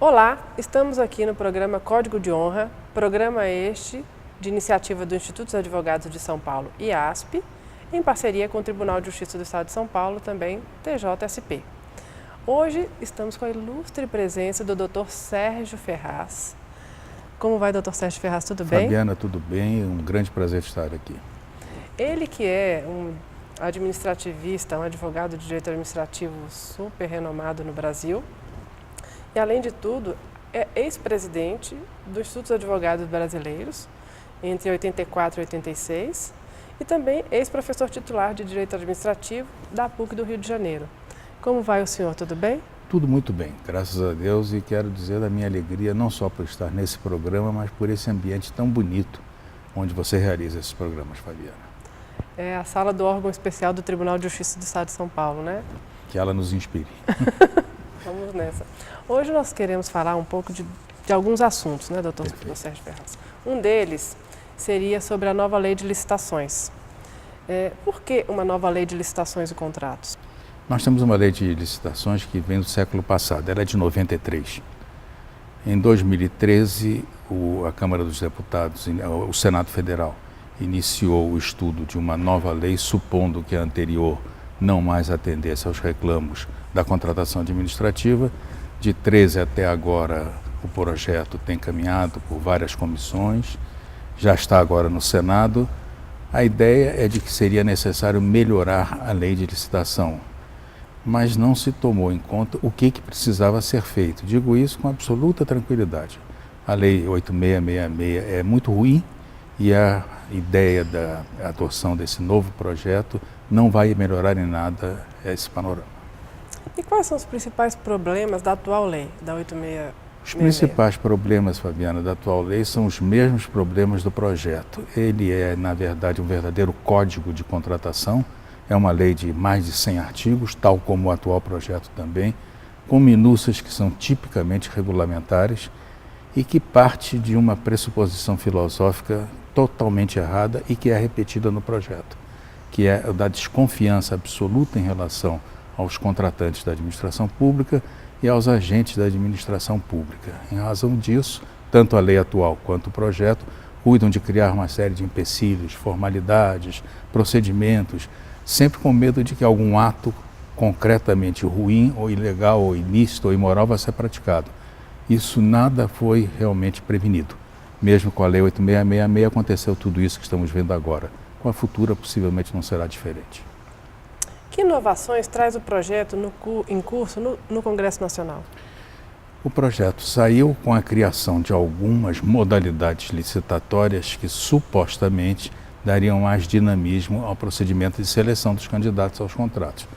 Olá, estamos aqui no programa Código de Honra, programa este de iniciativa do Instituto dos Advogados de São Paulo, IASP, em parceria com o Tribunal de Justiça do Estado de São Paulo, também TJSP. Hoje estamos com a ilustre presença do Dr. Sérgio Ferraz. Como vai, Dr. Sérgio Ferraz? Tudo bem? Fabiana, tudo bem? Um grande prazer estar aqui. Ele que é um administrativista, um advogado de direito administrativo super renomado no Brasil, e, além de tudo, é ex-presidente do Instituto dos Advogados Brasileiros, entre 84 e 86, e também ex-professor titular de Direito Administrativo da PUC do Rio de Janeiro. Como vai o senhor? Tudo bem? Tudo muito bem, graças a Deus, e quero dizer da minha alegria não só por estar nesse programa, mas por esse ambiente tão bonito onde você realiza esses programas, Fabiana. É a sala do órgão especial do Tribunal de Justiça do Estado de São Paulo, né? Que ela nos inspire. Vamos nessa. Hoje nós queremos falar um pouco de alguns assuntos, né, doutor Sérgio Ferraz? Um deles seria sobre a nova lei de licitações. Por que uma nova lei de licitações e contratos? Nós temos uma lei de licitações que vem do século passado, ela é de 93. Em 2013, a Câmara dos Deputados, o Senado Federal, iniciou o estudo de uma nova lei, supondo que a anterior não mais atendesse aos reclamos da contratação administrativa. De 13 até agora, o projeto tem caminhado por várias comissões, já está agora no Senado. A ideia é de que seria necessário melhorar a lei de licitação, mas não se tomou em conta o que precisava ser feito. Digo isso com absoluta tranquilidade. A lei 8666 é muito ruim e a ideia da adoção desse novo projeto não vai melhorar em nada esse panorama. E quais são os principais problemas da atual lei, da 8666? Os principais problemas, Fabiana, da atual lei são os mesmos problemas do projeto. Ele é, na verdade, um verdadeiro código de contratação. É uma lei de mais de 100 artigos, tal como o atual projeto também, com minúcias que são tipicamente regulamentares e que parte de uma pressuposição filosófica totalmente errada e que é repetida no projeto, que é o da desconfiança absoluta em relação aos contratantes da administração pública e aos agentes da administração pública. Em razão disso, tanto a lei atual quanto o projeto cuidam de criar uma série de empecilhos, formalidades, procedimentos, sempre com medo de que algum ato concretamente ruim ou ilegal ou ilícito ou imoral vá ser praticado. Isso nada foi realmente prevenido. Mesmo com a lei 8666 aconteceu tudo isso que estamos vendo agora. Com a futura possivelmente não será diferente. Que inovações traz o projeto em curso no Congresso Nacional? O projeto saiu com a criação de algumas modalidades licitatórias que supostamente dariam mais dinamismo ao procedimento de seleção dos candidatos aos contratos.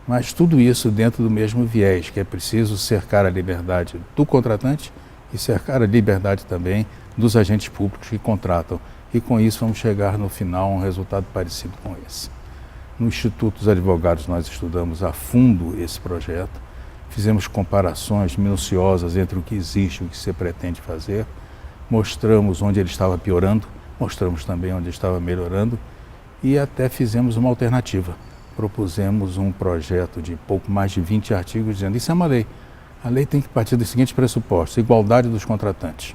Mas tudo isso dentro do mesmo viés, que é preciso cercar a liberdade do contratante e cercar a liberdade também dos agentes públicos que contratam. E com isso vamos chegar no final a um resultado parecido com esse. No Instituto dos Advogados nós estudamos a fundo esse projeto, fizemos comparações minuciosas entre o que existe e o que se pretende fazer, mostramos onde ele estava piorando, mostramos também onde estava melhorando e até fizemos uma alternativa. Propusemos um projeto de pouco mais de 20 artigos dizendo: isso é uma lei. A lei tem que partir dos seguintes pressupostos: igualdade dos contratantes,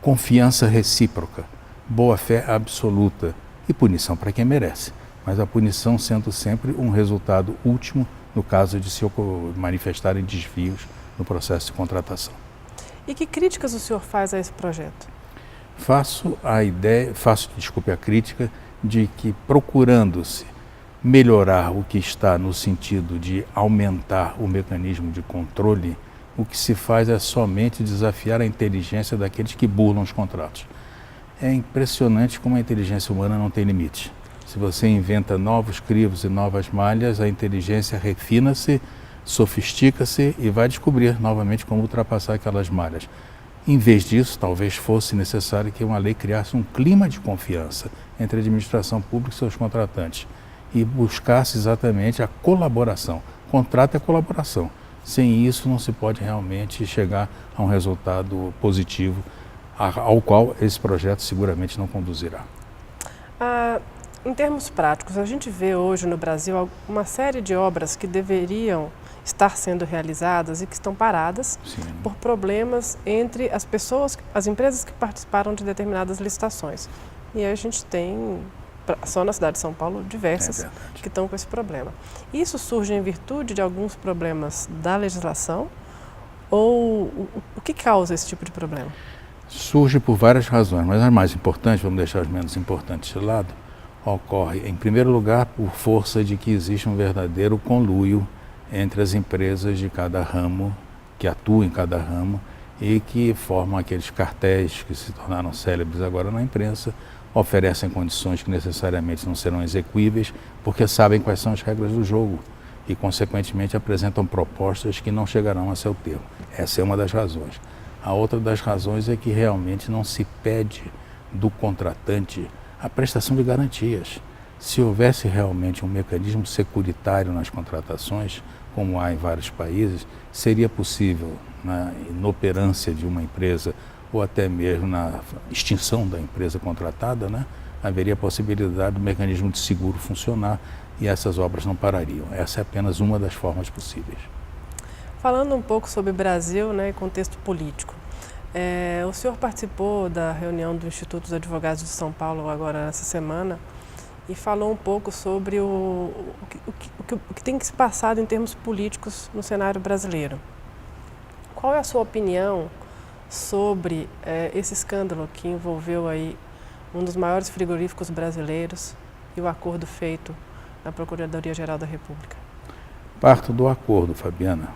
confiança recíproca, boa-fé absoluta e punição para quem merece. Mas a punição sendo sempre um resultado último no caso de se manifestarem desvios no processo de contratação. E que críticas o senhor faz a esse projeto? Faço a crítica de que, procurando-se melhorar o que está no sentido de aumentar o mecanismo de controle, o que se faz é somente desafiar a inteligência daqueles que burlam os contratos. É impressionante como a inteligência humana não tem limite. Se você inventa novos crivos e novas malhas, a inteligência refina-se, sofistica-se e vai descobrir novamente como ultrapassar aquelas malhas. Em vez disso, talvez fosse necessário que uma lei criasse um clima de confiança entre a administração pública e seus contratantes e buscasse exatamente a colaboração. Contrato é colaboração. Sem isso não se pode realmente chegar a um resultado positivo ao qual esse projeto seguramente não conduzirá. Em termos práticos, a gente vê hoje no Brasil uma série de obras que deveriam estar sendo realizadas e que estão paradas Sim. por problemas entre as pessoas, as empresas que participaram de determinadas licitações. E aí a gente tem, só na cidade de São Paulo, diversas que estão com esse problema. Isso surge em virtude de alguns problemas da legislação ou o que causa esse tipo de problema? Surge por várias razões, mas as mais importantes, vamos deixar as menos importantes de lado, ocorre, em primeiro lugar, por força de que existe um verdadeiro conluio entre as empresas de cada ramo, que atuam em cada ramo e que formam aqueles cartéis que se tornaram célebres agora na imprensa, oferecem condições que necessariamente não serão execuíveis, porque sabem quais são as regras do jogo e, consequentemente, apresentam propostas que não chegarão a seu termo. Essa é uma das razões. A outra das razões é que realmente não se pede do contratante a prestação de garantias. Se houvesse realmente um mecanismo securitário nas contratações, como há em vários países, seria possível, na inoperância de uma empresa ou até mesmo na extinção da empresa contratada, haveria a possibilidade do mecanismo de seguro funcionar e essas obras não parariam. Essa é apenas uma das formas possíveis. Falando um pouco sobre Brasil, e contexto político, o senhor participou da reunião do Instituto dos Advogados de São Paulo agora nessa semana e falou um pouco sobre o que tem que se passar em termos políticos no cenário brasileiro. Qual é a sua opinião sobre esse escândalo que envolveu aí um dos maiores frigoríficos brasileiros e o acordo feito na Procuradoria-Geral da República? Parto do acordo, Fabiana.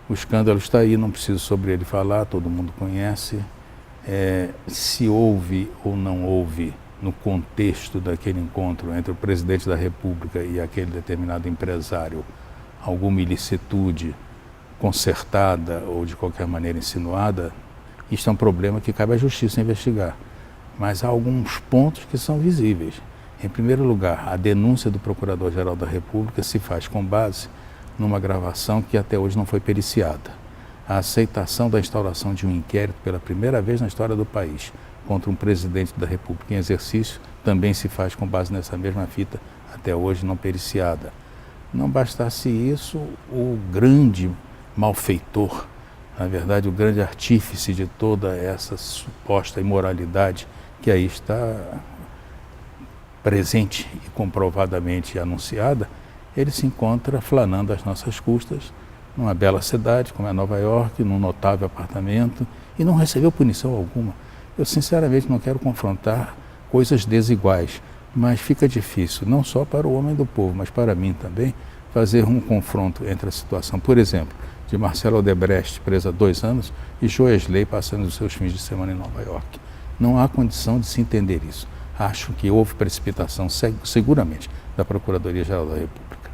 O escândalo está aí, não preciso sobre ele falar, todo mundo conhece. Se houve ou não houve, no contexto daquele encontro entre o presidente da República e aquele determinado empresário, alguma ilicitude consertada ou de qualquer maneira insinuada, isto é um problema que cabe à Justiça investigar. Mas há alguns pontos que são visíveis. Em primeiro lugar, a denúncia do Procurador-Geral da República se faz com base numa gravação que até hoje não foi periciada. A aceitação da instauração de um inquérito pela primeira vez na história do país contra um presidente da República em exercício também se faz com base nessa mesma fita, até hoje não periciada. Não bastasse isso, o grande malfeitor, na verdade o grande artífice de toda essa suposta imoralidade que aí está presente e comprovadamente anunciada, ele se encontra flanando às nossas custas numa bela cidade como é Nova York, num notável apartamento e não recebeu punição alguma. Eu sinceramente não quero confrontar coisas desiguais, mas fica difícil, não só para o homem do povo, mas para mim também, fazer um confronto entre a situação, por exemplo, de Marcelo Odebrecht, preso há 2 anos, e Joesley passando os seus fins de semana em Nova York. Não há condição de se entender isso. Acho que houve precipitação, seguramente, da Procuradoria-Geral da República.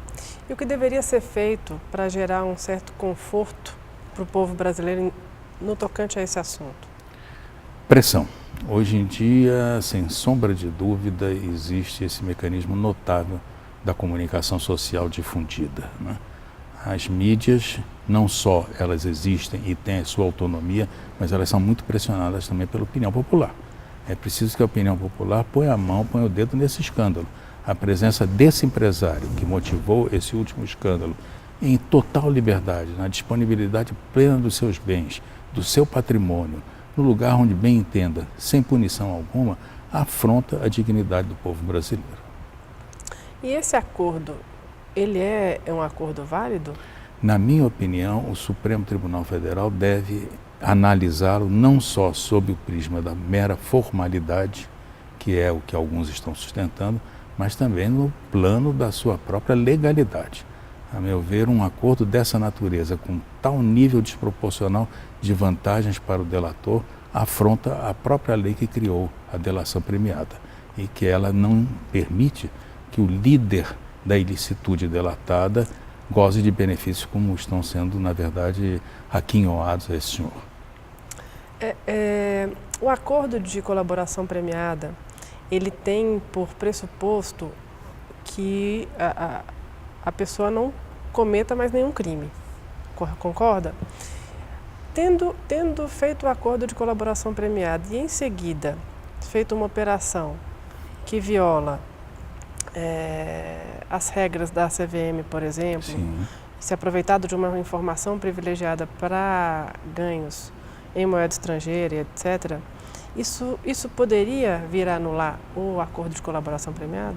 E o que deveria ser feito para gerar um certo conforto para o povo brasileiro no tocante a esse assunto? Pressão. Hoje em dia, sem sombra de dúvida, existe esse mecanismo notável da comunicação social difundida. As mídias, não só elas existem e têm a sua autonomia, mas elas são muito pressionadas também pela opinião popular. É preciso que a opinião popular ponha o dedo nesse escândalo. A presença desse empresário que motivou esse último escândalo em total liberdade, na disponibilidade plena dos seus bens, do seu patrimônio, no lugar onde bem entenda, sem punição alguma, afronta a dignidade do povo brasileiro. E esse acordo, ele é um acordo válido? Na minha opinião, o Supremo Tribunal Federal deve analisá-lo não só sob o prisma da mera formalidade, que é o que alguns estão sustentando, mas também no plano da sua própria legalidade. A meu ver, um acordo dessa natureza, com tal nível desproporcional de vantagens para o delator, afronta a própria lei que criou a delação premiada e que ela não permite que o líder da ilicitude delatada goze de benefícios como estão sendo, na verdade, aquinhoados a esse senhor. O acordo de colaboração premiada, ele tem por pressuposto que a pessoa não cometa mais nenhum crime, concorda? Tendo feito o acordo de colaboração premiada e em seguida feito uma operação que viola as regras da CVM, por exemplo, Sim. se aproveitado de uma informação privilegiada para ganhos em moeda estrangeira, etc., isso poderia vir a anular o acordo de colaboração premiada?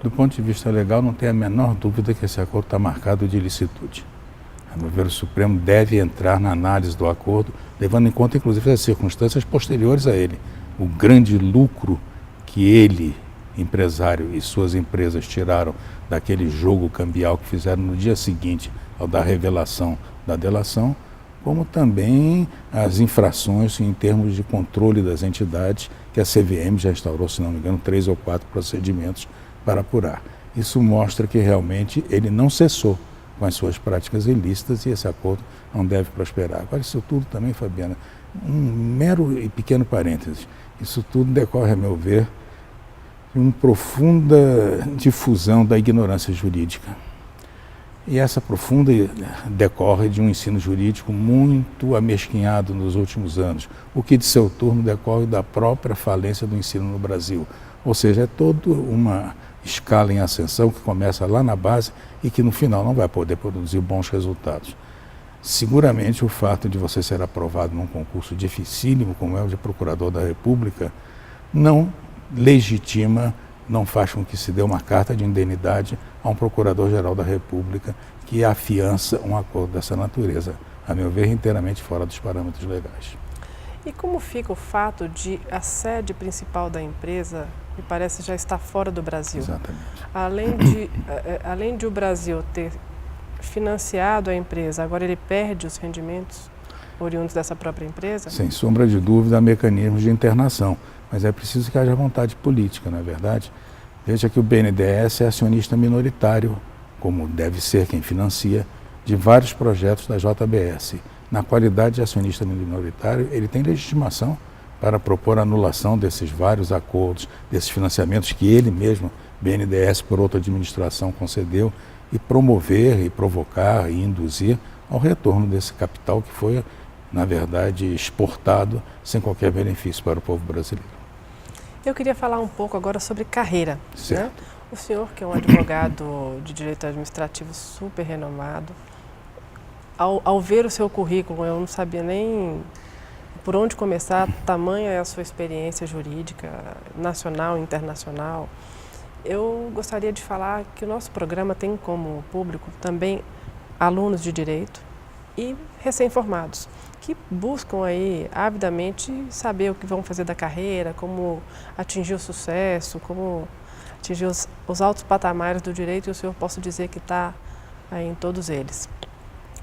Do ponto de vista legal, não tem a menor dúvida que esse acordo está marcado de ilicitude. A meu ver, o Supremo deve entrar na análise do acordo, levando em conta, inclusive, as circunstâncias posteriores a ele. O grande lucro que ele, empresário, e suas empresas tiraram daquele jogo cambial que fizeram no dia seguinte ao da revelação da delação, como também as infrações em termos de controle das entidades, que a CVM já instaurou, se não me engano, 3 ou 4 procedimentos para apurar. Isso mostra que realmente ele não cessou com as suas práticas ilícitas e esse acordo não deve prosperar. Agora, isso tudo também, Fabiana, um mero e pequeno parênteses, isso tudo decorre, a meu ver, de uma profunda difusão da ignorância jurídica. E essa profunda decorre de um ensino jurídico muito amesquinhado nos últimos anos, o que de seu turno decorre da própria falência do ensino no Brasil. Ou seja, é toda uma escala em ascensão que começa lá na base e que no final não vai poder produzir bons resultados. Seguramente o fato de você ser aprovado num concurso dificílimo como é o de Procurador da República não legitima, não faz com que se dê uma carta de indenidade a um Procurador-Geral da República que afiança um acordo dessa natureza, a meu ver, inteiramente fora dos parâmetros legais. E como fica o fato de a sede principal da empresa, me parece, já estar fora do Brasil? Exatamente. Além de o Brasil ter financiado a empresa, agora ele perde os rendimentos oriundos dessa própria empresa? Sem sombra de dúvida, há mecanismos de internação, mas é preciso que haja vontade política, não é verdade? Veja que o BNDES é acionista minoritário, como deve ser quem financia, de vários projetos da JBS. Na qualidade de acionista minoritário, ele tem legitimação para propor a anulação desses vários acordos, desses financiamentos que ele mesmo, BNDES, por outra administração, concedeu, e promover, e provocar, e induzir ao retorno desse capital que foi, na verdade, exportado sem qualquer benefício para o povo brasileiro. Eu queria falar um pouco agora sobre carreira. Certo. Né? O senhor, que é um advogado de direito administrativo super renomado, ao ver o seu currículo, eu não sabia nem por onde começar, tamanha é a sua experiência jurídica, nacional e internacional. Eu gostaria de falar que o nosso programa tem como público também alunos de direito e recém-formados, que buscam aí avidamente saber o que vão fazer da carreira, como atingir o sucesso, como atingir os altos patamares do direito, e o senhor posso dizer que está em todos eles.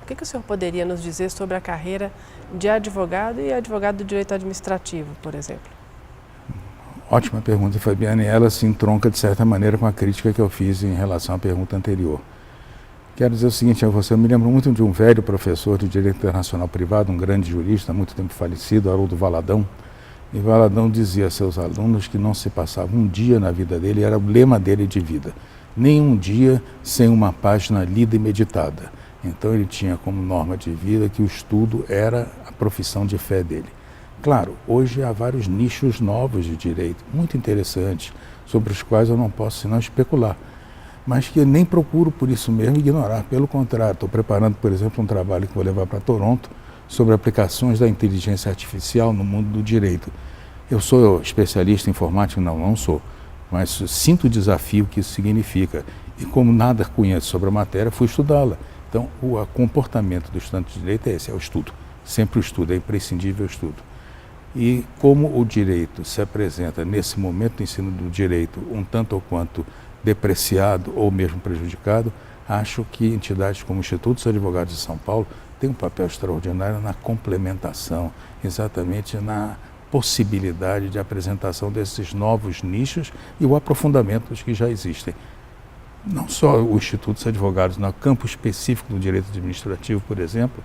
O que o senhor poderia nos dizer sobre a carreira de advogado e advogado do direito administrativo, por exemplo? Ótima pergunta, Fabiana, e ela se entronca de certa maneira com a crítica que eu fiz em relação à pergunta anterior. Quero dizer o seguinte a você, eu me lembro muito de um velho professor de Direito Internacional Privado, um grande jurista, há muito tempo falecido, Haroldo Valadão, e Valadão dizia a seus alunos que não se passava um dia na vida dele, era o lema dele de vida, nem um dia sem uma página lida e meditada. Então ele tinha como norma de vida que o estudo era a profissão de fé dele. Claro, hoje há vários nichos novos de direito, muito interessantes, sobre os quais eu não posso senão especular, mas que eu nem procuro por isso mesmo ignorar. Pelo contrário, estou preparando, por exemplo, um trabalho que vou levar para Toronto sobre aplicações da inteligência artificial no mundo do direito. Eu sou especialista em informática? Não sou, mas sinto o desafio que isso significa. E como nada conheço sobre a matéria, fui estudá-la. Então, o comportamento do estudante de direito é esse, é o estudo. Sempre o estudo, é imprescindível o estudo. E como o direito se apresenta nesse momento do ensino do direito um tanto ou quanto depreciado ou mesmo prejudicado, acho que entidades como o Instituto dos Advogados de São Paulo têm um papel extraordinário na complementação, exatamente na possibilidade de apresentação desses novos nichos e o aprofundamento dos que já existem. Não só o Instituto dos Advogados, no campo específico do direito administrativo, por exemplo,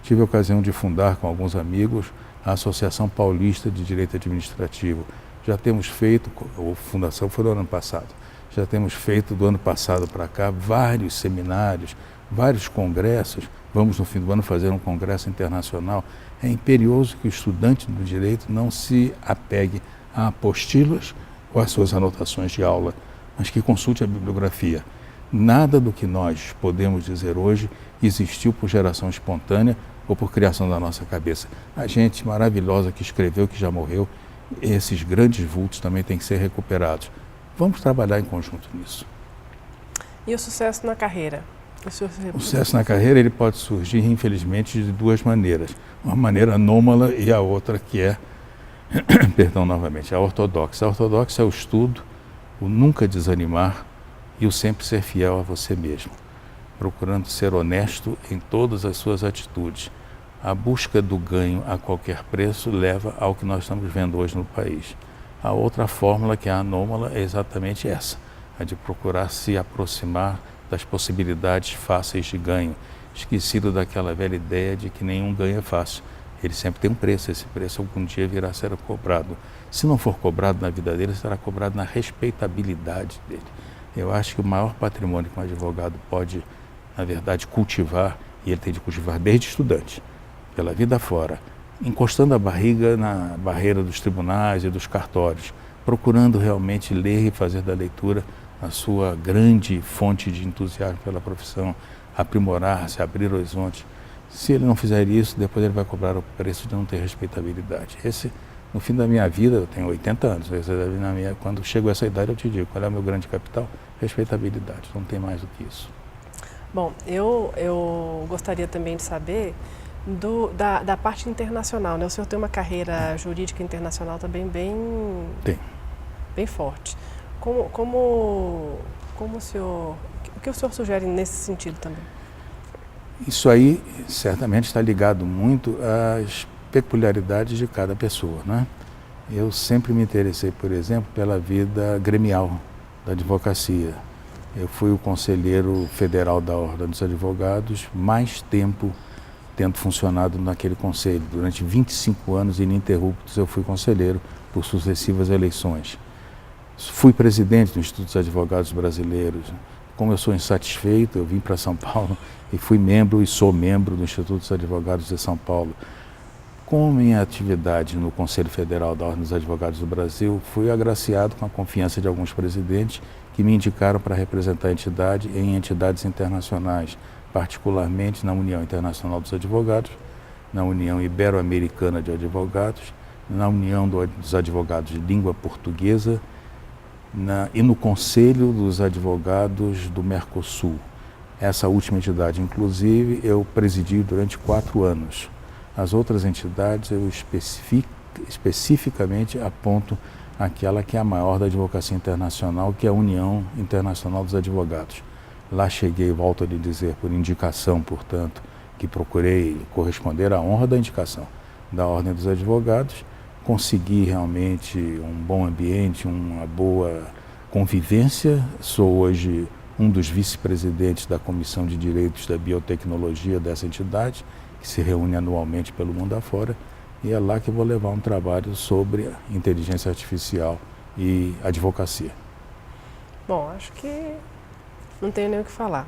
tive a ocasião de fundar com alguns amigos a Associação Paulista de Direito Administrativo. Já temos feito, a fundação foi no ano passado, já temos feito do ano passado para cá vários seminários, vários congressos. Vamos no fim do ano fazer um congresso internacional. É imperioso que o estudante do direito não se apegue a apostilas ou às suas anotações de aula, mas que consulte a bibliografia. Nada do que nós podemos dizer hoje existiu por geração espontânea ou por criação da nossa cabeça. A gente maravilhosa que escreveu, que já morreu, esses grandes vultos também têm que ser recuperados. Vamos trabalhar em conjunto nisso. E o sucesso na carreira? O sucesso na carreira ele pode surgir, infelizmente, de duas maneiras. Uma maneira anômala e a outra que é, perdão novamente, a ortodoxa. A ortodoxa é o estudo, o nunca desanimar e o sempre ser fiel a você mesmo, procurando ser honesto em todas as suas atitudes. A busca do ganho a qualquer preço leva ao que nós estamos vendo hoje no país. A outra fórmula, que é anômala, é exatamente essa, a de procurar se aproximar das possibilidades fáceis de ganho, esquecido daquela velha ideia de que nenhum ganho é fácil. Ele sempre tem um preço, esse preço algum dia virá a ser cobrado. Se não for cobrado na vida dele, será cobrado na respeitabilidade dele. Eu acho que o maior patrimônio que um advogado pode, na verdade, cultivar, e ele tem de cultivar desde estudante, pela vida fora, encostando a barriga na barreira dos tribunais e dos cartórios, procurando realmente ler e fazer da leitura a sua grande fonte de entusiasmo pela profissão, aprimorar-se, abrir horizontes. Se ele não fizer isso, depois ele vai cobrar o preço de não ter respeitabilidade. Esse, no fim da minha vida, eu tenho 80 anos, quando chego a essa idade eu te digo, qual é o meu grande capital? Respeitabilidade, não tem mais do que isso. Bom, eu gostaria também de saber da parte internacional, né? O senhor tem uma carreira jurídica internacional também bem forte. O que o senhor sugere nesse sentido também? Isso aí certamente está ligado muito às peculiaridades de cada pessoa, né? Eu sempre me interessei, por exemplo, pela vida gremial da advocacia. Eu fui o conselheiro federal da Ordem dos Advogados, mais tempo tendo funcionado naquele conselho. Durante 25 anos ininterruptos eu fui conselheiro por sucessivas eleições. Fui presidente do Instituto dos Advogados Brasileiros. Como eu sou insatisfeito, eu vim para São Paulo e fui membro e sou membro do Instituto dos Advogados de São Paulo. Com minha atividade no Conselho Federal da Ordem dos Advogados do Brasil, fui agraciado com a confiança de alguns presidentes que me indicaram para representar a entidade em entidades internacionais, particularmente na União Internacional dos Advogados, na União Ibero-Americana de Advogados, na União dos Advogados de Língua Portuguesa e no Conselho dos Advogados do Mercosul. Essa última entidade, inclusive, eu presidi durante 4 anos. As outras entidades eu especificamente aponto aquela que é a maior da advocacia internacional, que é a União Internacional dos Advogados. Lá cheguei, volto a lhe dizer, por indicação, portanto, que procurei corresponder à honra da indicação da Ordem dos Advogados, consegui realmente um bom ambiente, uma boa convivência. Sou hoje um dos vice-presidentes da Comissão de Direitos da Biotecnologia dessa entidade, que se reúne anualmente pelo mundo afora, e é lá que vou levar um trabalho sobre inteligência artificial e advocacia. Bom, acho que não tenho nem o que falar.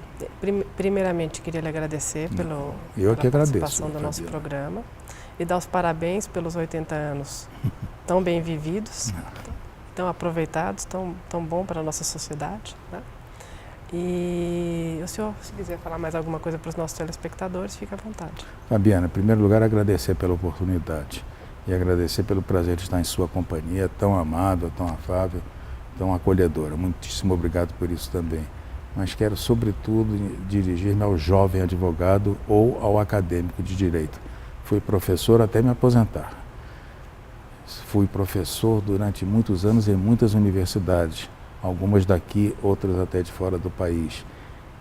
Primeiramente, queria lhe agradecer pela participação do nosso programa e dar os parabéns pelos 80 anos tão bem vividos, tão aproveitados, tão bom para a nossa sociedade, né? E o senhor, se quiser falar mais alguma coisa para os nossos telespectadores, fique à vontade. Fabiana, em primeiro lugar, agradecer pela oportunidade e agradecer pelo prazer de estar em sua companhia, tão amável, tão afável, tão acolhedora. Muitíssimo obrigado por isso também. Mas quero, sobretudo, dirigir-me ao jovem advogado ou ao acadêmico de direito. Fui professor até me aposentar. Fui professor durante muitos anos em muitas universidades, algumas daqui, outras até de fora do país.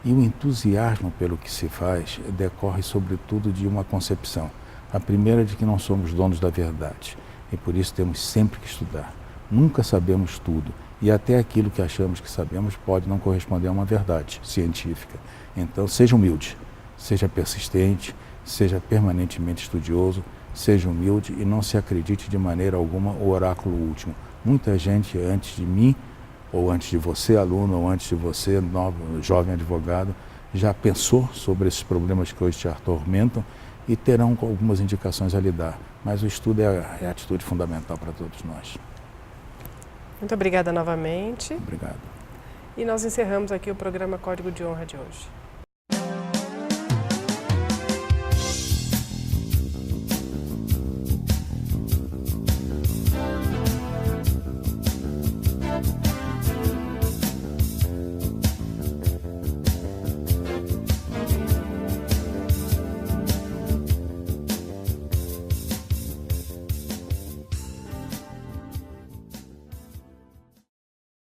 E o entusiasmo pelo que se faz decorre sobretudo de uma concepção. A primeira, de que não somos donos da verdade e por isso temos sempre que estudar. Nunca sabemos tudo e até aquilo que achamos que sabemos pode não corresponder a uma verdade científica. Então seja humilde, seja persistente, seja permanentemente estudioso, seja humilde e não se acredite de maneira alguma o oráculo último. Muita gente antes de mim, ou antes de você, aluno, ou antes de você, novo, jovem advogado, já pensou sobre esses problemas que hoje te atormentam e terão algumas indicações a lhe dar. Mas o estudo é a atitude fundamental para todos nós. Muito obrigada novamente. Obrigado. E nós encerramos aqui o programa Código de Honra de hoje.